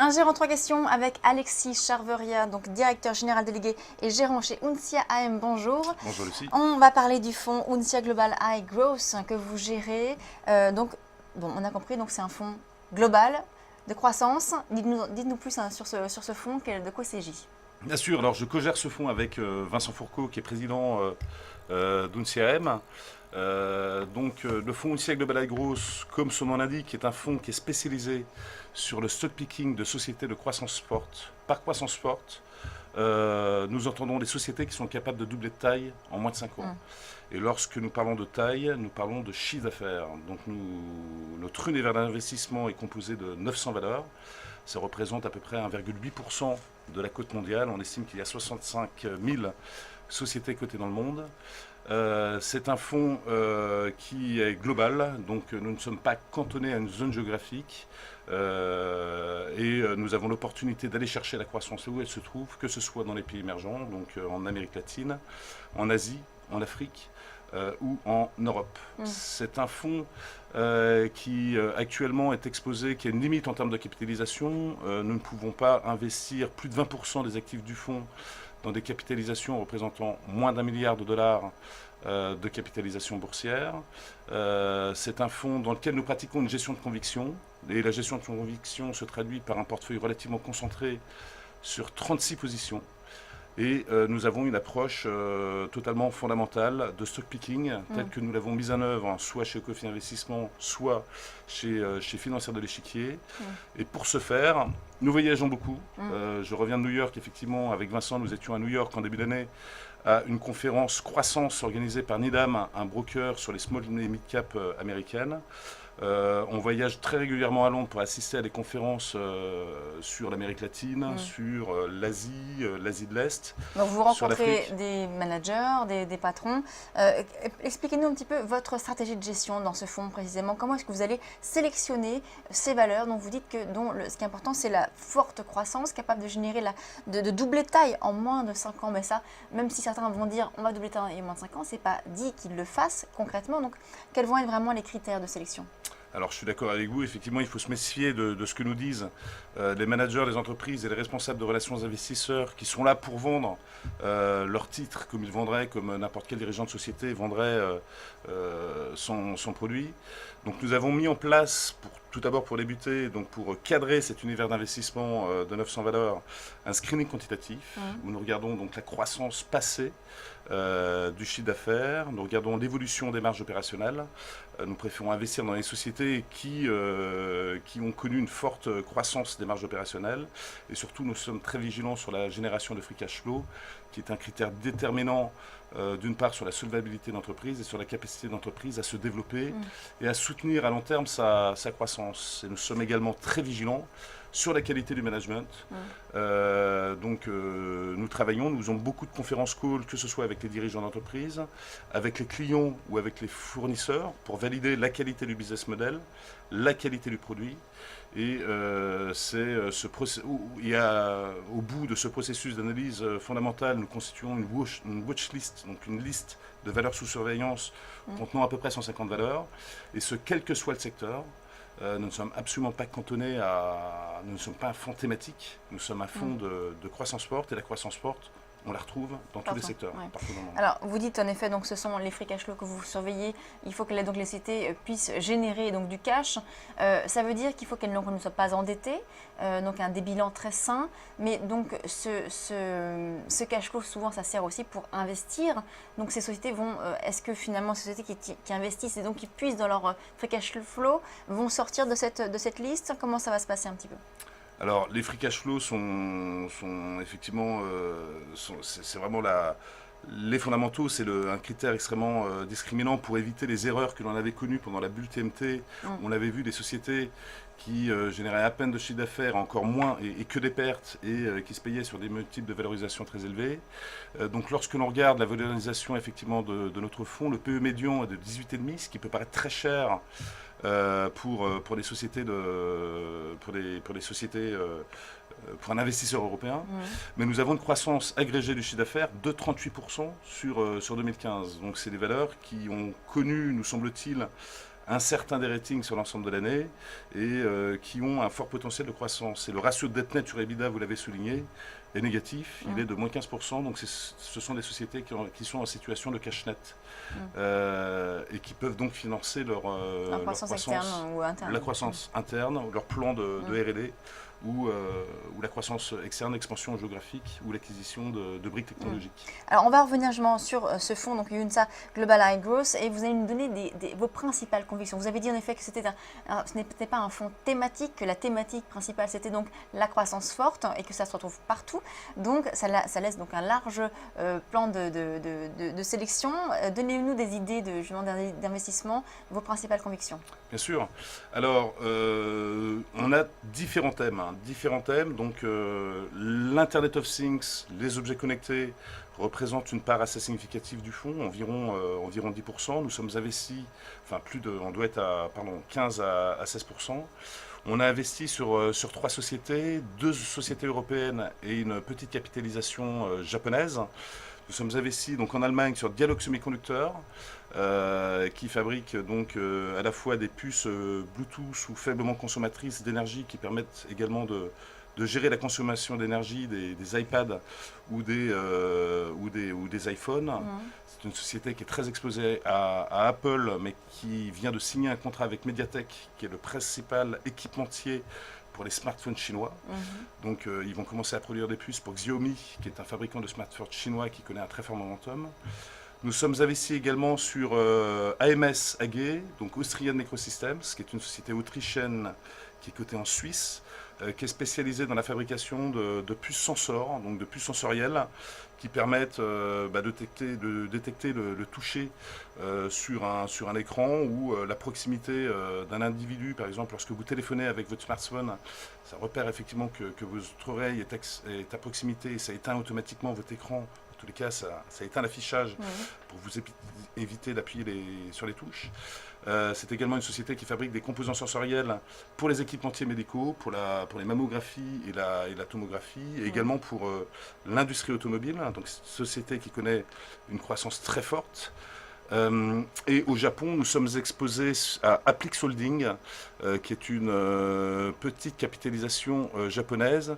Un gérant 3 questions avec Alexis Charveria, donc directeur général délégué et gérant chez Uncia AM. Bonjour. Bonjour Lucie. On va parler du fonds Uncia Global High Growth que vous gérez. On a compris, donc c'est un fonds global de croissance. Dites-nous plus sur ce fonds, de quoi il s'agit. Bien sûr, alors je co-gère ce fonds avec Vincent Fourcault qui est président d'Uncia AM. Le fonds Uncia Global High Growth, comme son nom l'indique, est un fonds qui est spécialisé sur le stock picking de sociétés de croissance forte. Par croissance forte, nous entendons les sociétés qui sont capables de doubler de taille en moins de 5 ans. Et lorsque nous parlons de taille, nous parlons de chiffre d'affaires. Donc notre univers d'investissement est composé de 900 valeurs. Ça représente à peu près 1,8% de la cote mondiale. On estime qu'il y a 65 000 sociétés cotées dans le monde. C'est un fonds qui est global, donc nous ne sommes pas cantonnés à une zone géographique nous avons l'opportunité d'aller chercher la croissance où elle se trouve, que ce soit dans les pays émergents, donc en Amérique latine, en Asie, en Afrique ou en Europe. C'est un fonds qui actuellement est exposé, qui a une limite en termes de capitalisation. Nous ne pouvons pas investir plus de 20% des actifs du fonds dans des capitalisations représentant moins d'1 milliard de dollars de capitalisation boursière. C'est un fonds dans lequel nous pratiquons une gestion de conviction. Et la gestion de conviction se traduit par un portefeuille relativement concentré sur 36 positions. Et nous avons une approche totalement fondamentale de stock picking, telle que nous l'avons mise en œuvre, soit chez Coffee Investissement, soit chez Financière de l'Échiquier. Et pour ce faire, nous voyageons beaucoup. Je reviens de New York, effectivement, avec Vincent, nous étions à New York en début d'année, à une conférence croissance organisée par Needham, un broker sur les small et mid cap américaines. On voyage très régulièrement à Londres pour assister à des conférences sur l'Amérique latine, sur l'Asie, l'Asie de l'Est. Donc vous rencontrez des managers, des patrons. Expliquez-nous un petit peu votre stratégie de gestion dans ce fonds précisément. Comment est-ce que vous allez sélectionner ces valeurs dont vous dites que ce qui est important, c'est la forte croissance, capable de générer de doubler de taille en moins de 5 ans. Mais ça, même si certains vont dire on va doubler de taille en moins de 5 ans, ce n'est pas dit qu'ils le fassent concrètement. Donc quels vont être vraiment les critères de sélection ? Alors je suis d'accord avec vous, effectivement il faut se méfier de ce que nous disent les managers des entreprises et les responsables de relations investisseurs qui sont là pour vendre leurs titres comme ils vendraient, comme n'importe quel dirigeant de société vendrait son produit. Donc nous avons mis en place, tout d'abord pour débuter, donc pour cadrer cet univers d'investissement de 900 valeurs, un screening quantitatif où nous regardons donc la croissance passée du chiffre d'affaires, nous regardons l'évolution des marges opérationnelles. Nous préférons investir dans les sociétés qui ont connu une forte croissance des marges opérationnelles. Et surtout, nous sommes très vigilants sur la génération de free cash flow, qui est un critère déterminant d'une part sur la solvabilité d'entreprise et sur la capacité d'entreprise à se développer et à soutenir à long terme sa croissance. Et nous sommes également très vigilants sur la qualité du management. Nous travaillons, nous faisons beaucoup de conférences calls, que ce soit avec les dirigeants d'entreprise, avec les clients ou avec les fournisseurs, pour valider la qualité du business model, la qualité du produit. Et au bout de ce processus d'analyse fondamentale, nous constituons une watch list, donc une liste de valeurs sous surveillance contenant à peu près 150 valeurs, et ce, quel que soit le secteur. Nous ne sommes absolument pas cantonnés nous ne sommes pas un fonds thématique, nous sommes un fonds de croissance forte, et la croissance forte, on la retrouve dans tous les secteurs, partout dans le monde. Alors, vous dites en effet, donc ce sont les free cash flow que vous surveillez. Il faut que les sociétés puissent générer donc du cash. Ça veut dire qu'il faut qu'elles ne soient pas endettées, donc un des bilans très sain. Mais donc ce cash flow, souvent, ça sert aussi pour investir. Donc ces sociétés vont, est-ce que finalement ces sociétés qui investissent et donc qui puissent dans leur free cash flow vont sortir de cette liste? Comment ça va se passer un petit peu? Alors, les free cash flow sont effectivement, c'est vraiment les fondamentaux, c'est un critère extrêmement discriminant pour éviter les erreurs que l'on avait connues pendant la bulle TMT. On avait vu des sociétés qui généraient à peine de chiffre d'affaires, encore moins, et que des pertes, et qui se payaient sur des multiples de valorisation très élevés. Donc lorsque l'on regarde la valorisation effectivement de notre fonds, le PE médian est de 18,5, ce qui peut paraître très cher pour les sociétés pour un investisseur européen. Mais nous avons une croissance agrégée du chiffre d'affaires de 38% sur 2015. Donc c'est des valeurs qui ont connu, nous semble-t-il, incertains des ratings sur l'ensemble de l'année et qui ont un fort potentiel de croissance. Et le ratio de dette net sur EBITDA, vous l'avez souligné, est négatif, il est de moins 15%, donc ce sont des sociétés qui sont en situation de cash net et qui peuvent donc financer leur croissance externe ou interne. La croissance interne, leur plan de R&D ou la croissance externe, l'expansion géographique ou l'acquisition de briques technologiques. Alors on va revenir justement sur ce fonds, donc UNSA Global High Growth, et vous allez nous donner vos principales convictions. Vous avez dit en effet que ce n'était pas un fonds thématique, que la thématique principale c'était donc la croissance forte et que ça se retrouve partout. Donc ça laisse donc un large plan de sélection. Donnez-nous des idées d'investissement, vos principales convictions. Bien sûr. Alors on a différents thèmes. Donc l'Internet of Things, les objets connectés représentent une part assez significative du fonds, environ 10%. Nous sommes investis, on doit être à 15 à 16%. On a investi sur 3 sociétés, 2 sociétés européennes et une petite capitalisation japonaise. Nous sommes investis donc en Allemagne sur Dialog Semiconductor, qui fabrique donc à la fois des puces Bluetooth ou faiblement consommatrices d'énergie qui permettent également de gérer la consommation d'énergie des iPads ou des iPhones. C'est une société qui est très exposée à Apple, mais qui vient de signer un contrat avec Mediatek, qui est le principal équipementier pour les smartphones chinois. Donc ils vont commencer à produire des puces pour Xiaomi, qui est un fabricant de smartphones chinois qui connaît un très fort momentum. Nous sommes investis également sur AMS AG, donc Austrian Microsystems, qui est une société autrichienne qui est cotée en Suisse, qui est spécialisée dans la fabrication de puces sensors, donc de puces sensorielles, qui permettent de détecter le toucher sur un écran ou la proximité d'un individu. Par exemple, lorsque vous téléphonez avec votre smartphone, ça repère effectivement que votre oreille est à proximité et ça éteint automatiquement votre écran. En tous les cas, ça éteint l'affichage pour vous éviter d'appuyer sur les touches. C'est également une société qui fabrique des composants sensoriels pour les équipementiers médicaux, pour les mammographies et la tomographie, et également pour l'industrie automobile. Donc c'est une société qui connaît une croissance très forte. Et au Japon, nous sommes exposés à Applix Holding, qui est une petite capitalisation japonaise,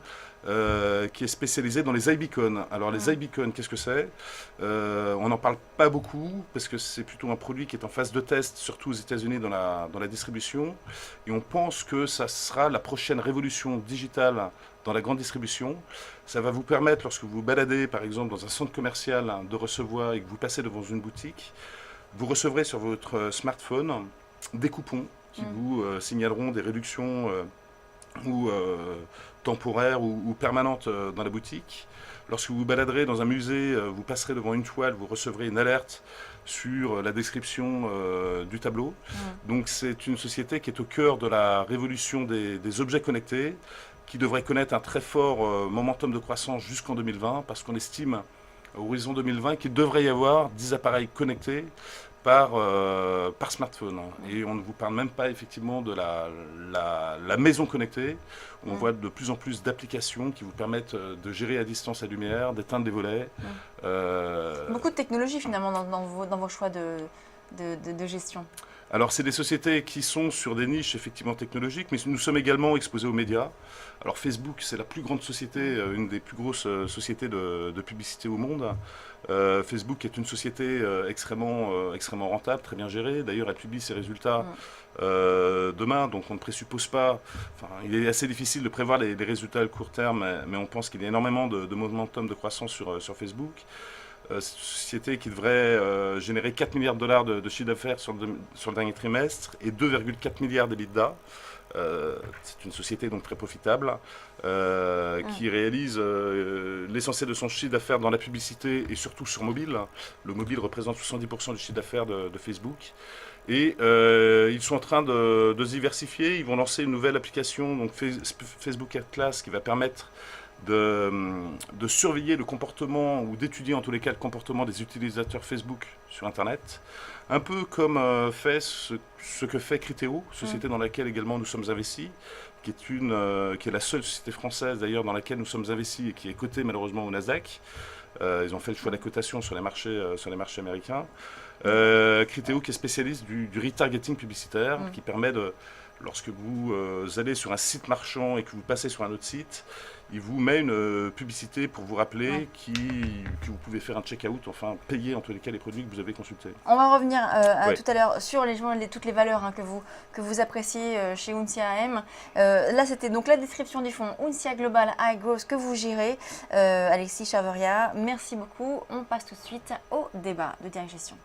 qui est spécialisée dans les iBeacon. Alors les iBeacon, qu'est-ce que c'est? On n'en parle pas beaucoup, parce que c'est plutôt un produit qui est en phase de test, surtout aux États-Unis dans la distribution. Et on pense que ça sera la prochaine révolution digitale dans la grande distribution. Ça va vous permettre, lorsque vous vous baladez par exemple dans un centre commercial, de recevoir, et que vous passez devant une boutique, vous recevrez sur votre smartphone des coupons qui vous signaleront des réductions ou temporaires ou permanentes dans la boutique. Lorsque vous vous baladerez dans un musée, vous passerez devant une toile, vous recevrez une alerte sur la description du tableau. Donc c'est une société qui est au cœur de la révolution des objets connectés, qui devrait connaître un très fort momentum de croissance jusqu'en 2020, parce qu'on estime à horizon 2020 qu'il devrait y avoir 10 appareils connectés par smartphone. Et on ne vous parle même pas effectivement de la maison connectée, où on voit de plus en plus d'applications qui vous permettent de gérer à distance la lumière, d'éteindre des volets. Beaucoup de technologie finalement dans vos choix de gestion. Alors, c'est des sociétés qui sont sur des niches effectivement technologiques, mais nous sommes également exposés aux médias. Alors, Facebook, c'est la plus grande société, une des plus grosses sociétés de publicité au monde. Facebook est une société extrêmement rentable, très bien gérée. D'ailleurs, elle publie ses résultats demain, donc on ne présuppose pas. Il est assez difficile de prévoir les résultats à court terme, mais on pense qu'il y a énormément de momentum de croissance sur Facebook. C'est une société qui devrait générer 4 milliards de dollars de chiffre d'affaires sur le dernier trimestre et 2,4 milliards d'EBITDA. C'est une société donc très profitable qui réalise l'essentiel de son chiffre d'affaires dans la publicité et surtout sur mobile. Le mobile représente 70% du chiffre d'affaires de Facebook. Et ils sont en train de se diversifier. Ils vont lancer une nouvelle application, donc Facebook Atlas, qui va permettre de surveiller le comportement ou d'étudier en tous les cas le comportement des utilisateurs Facebook sur Internet. Un peu comme fait ce que fait Criteo, société dans laquelle également nous sommes investis, qui est la seule société française d'ailleurs dans laquelle nous sommes investis et qui est cotée malheureusement au Nasdaq. Ils ont fait le choix de la cotation sur les marchés américains. Criteo qui est spécialiste du retargeting publicitaire, qui permet de, lorsque vous allez sur un site marchand et que vous passez sur un autre site, il vous met une publicité pour vous rappeler que vous pouvez faire un check-out, enfin payer en tous les cas les produits que vous avez consultés. On va revenir tout à l'heure sur toutes les valeurs que vous appréciez chez Uncia AM. Là, c'était donc la description du fonds Uncia Global High Growth que vous gérez, Alexis Chavarria. Merci beaucoup. On passe tout de suite au débat de Direct Gestion.